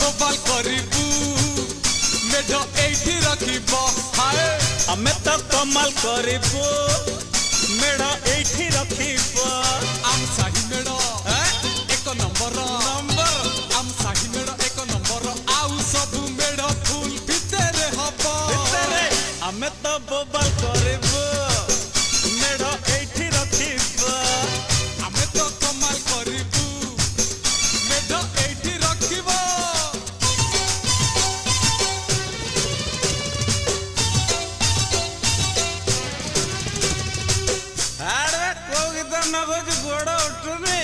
बोबाल करिबू मेढ एठी रखिबो हाय हमें तो कमाल करिबू मेढ एठी रखिबो आम साही मेढ एक नंबर आम साही मेढ एक नंबर आउ सब मेढ फुल भितरे हबो हमें तो बोबाल करिबू मेढ एठी रखिबो हमें तो कमाल करिबू मेढ एठी रखिबो अरे कोई तो न कुछ गोड़ा उठने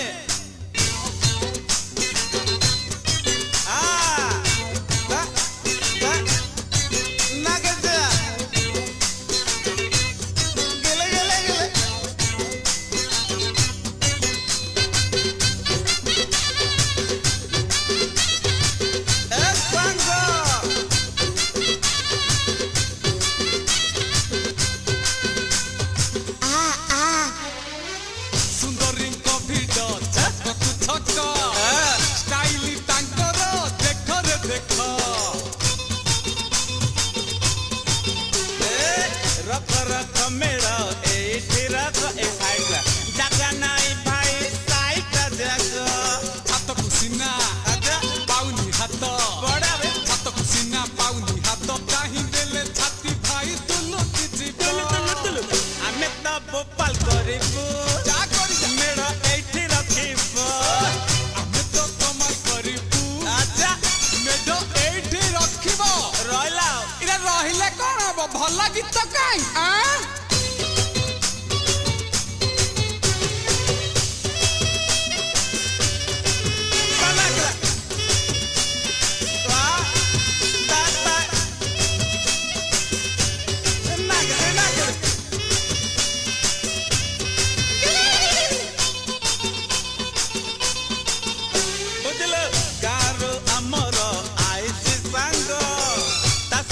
बोपाल करिबू मेढ एठी रखिबो हमें तो कमाल करिबू अच्छा मेढ एठी रखिबो रहला इरा रहिले कोन हबो भला गीत काई